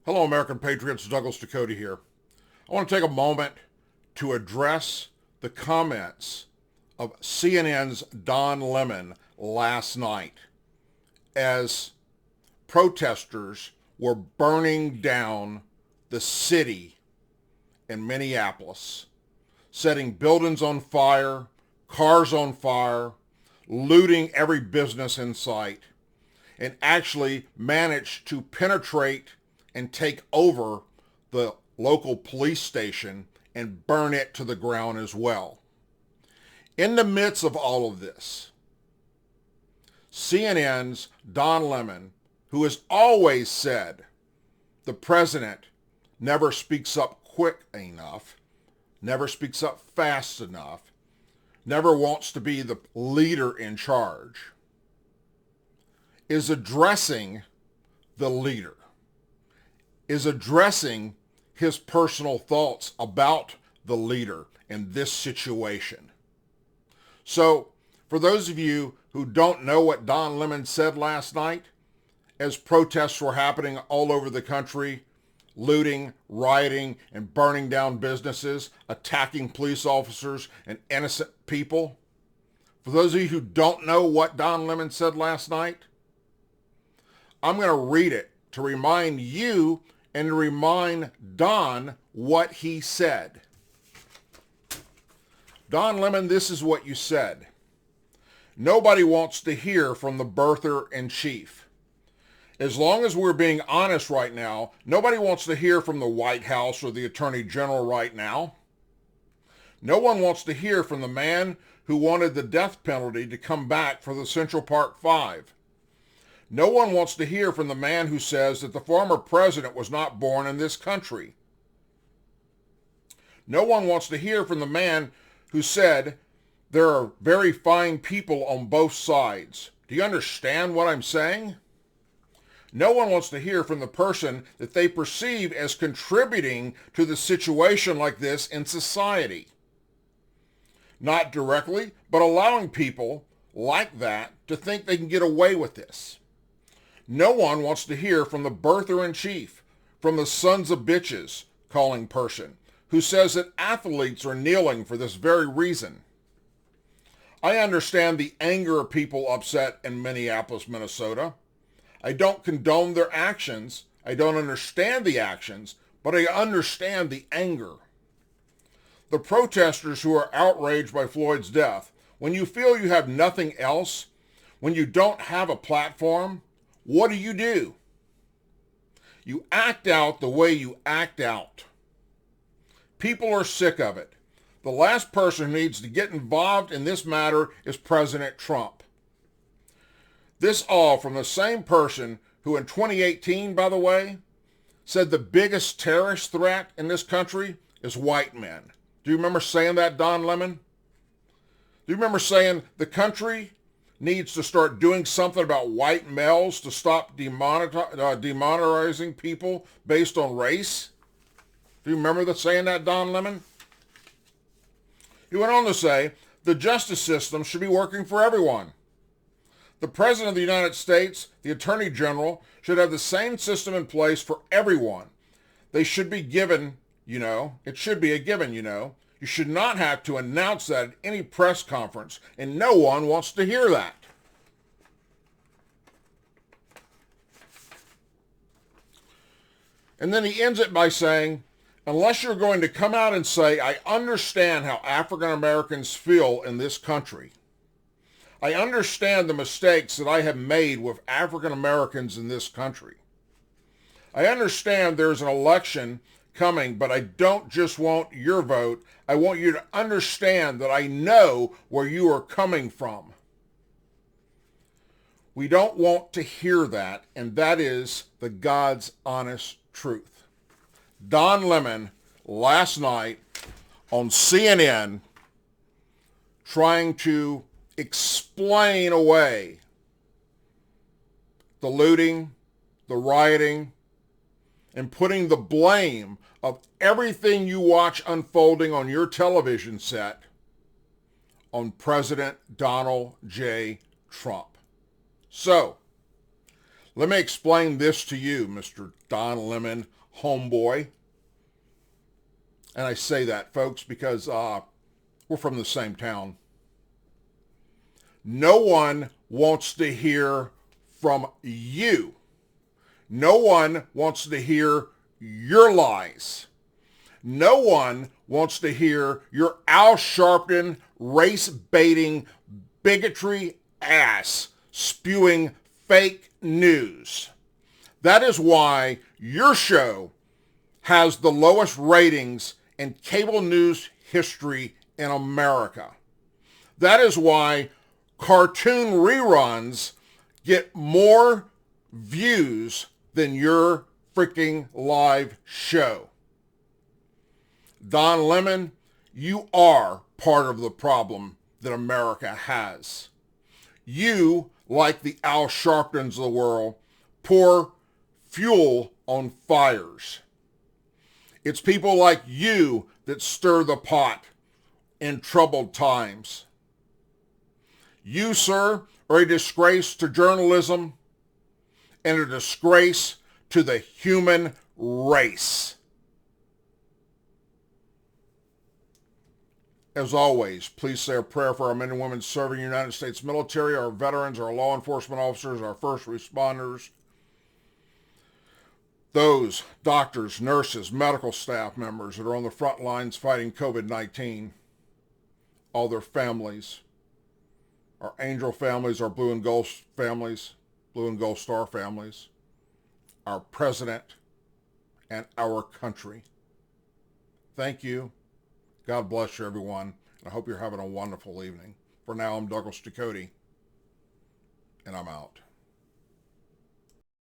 Hello, American Patriots. Douglas Ducote here. I want to take a moment to address the comments of CNN's Don Lemon last night as protesters were burning down the city in Minneapolis, setting buildings on fire, cars on fire, looting every business in sight, and actually managed to penetrate and take over the local police station and burn it to the ground as well. In the midst of all of this, CNN's Don Lemon, who has always said the president never speaks up quick enough, never speaks up fast enough, never wants to be the leader in charge, is addressing the leader, is addressing his personal thoughts about the leader in this situation. So, for those of you who don't know what Don Lemon said last night, as protests were happening all over the country, looting, rioting, and burning down businesses, attacking police officers and innocent people, for those of you who don't know what Don Lemon said last night, I'm going to read it to remind you and to remind Don what he said. Don Lemon, this is what you said. Nobody wants to hear from the birther-in-chief. As long as we're being honest right now, nobody wants to hear from the White House or the Attorney General right now. No one wants to hear from the man who wanted the death penalty to come back for the Central Park Five. No one wants to hear from the man who says that the former president was not born in this country. No one wants to hear from the man who said there are very fine people on both sides. Do you understand what I'm saying? No one wants to hear from the person that they perceive as contributing to the situation like this in society. Not directly, but allowing people like that to think they can get away with this. No one wants to hear from the birther-in-chief, from the sons of bitches calling person, who says that athletes are kneeling for this very reason. I understand the anger of people upset in Minneapolis, Minnesota. I don't condone their actions. I don't understand the actions, but I understand the anger. The protesters who are outraged by Floyd's death, when you feel you have nothing else, when you don't have a platform, what do? You act out the way you act out. People are sick of it. The last person who needs to get involved in this matter is President Trump. This all from the same person who in 2018, by the way, said the biggest terrorist threat in this country is white men. Do you remember saying that, Don Lemon? Do you remember saying the country needs to start doing something about white males to stop demonetizing people based on race? Do you remember saying that, Don Lemon? He went on to say, the justice system should be working for everyone. The President of the United States, the Attorney General, should have the same system in place for everyone. They should be given, it should be a given, You should not have to announce that at any press conference, and no one wants to hear that. And then he ends it by saying, unless you're going to come out and say, I understand how African Americans feel in this country. I understand the mistakes that I have made with African Americans in this country. I understand there's an election coming, but I don't just want your vote. I want you to understand that I know where you are coming from. We don't want to hear that, and that is the God's honest truth. Don Lemon last night on CNN trying to explain away the looting, the rioting, and putting the blame of everything you watch unfolding on your television set on President Donald J. Trump. So, Let me explain this to you, Mr. Don Lemon homeboy. And I say that, folks, because we're from the same town. No one wants to hear from you. No one wants to hear your lies. No one wants to hear your Al Sharpton, race-baiting, bigotry ass spewing fake news. That is why your show has the lowest ratings in cable news history in America. That is why cartoon reruns get more views than your freaking live show. Don Lemon, you are part of the problem that America has. You, like the Al Sharptons of the world, pour fuel on fires. It's people like you that stir the pot in troubled times. You, sir, are a disgrace to journalism and a disgrace to the human race. As always, please say a prayer for our men and women serving the United States military, our veterans, our law enforcement officers, our first responders, those doctors, nurses, medical staff members that are on the front lines fighting COVID-19, all their families, our Angel families, our Blue and Gold families, Blue and Gold Star families, our president, and our country. Thank you. God bless you, everyone. I hope you're having a wonderful evening. For now, I'm Douglas Ducote, and I'm out.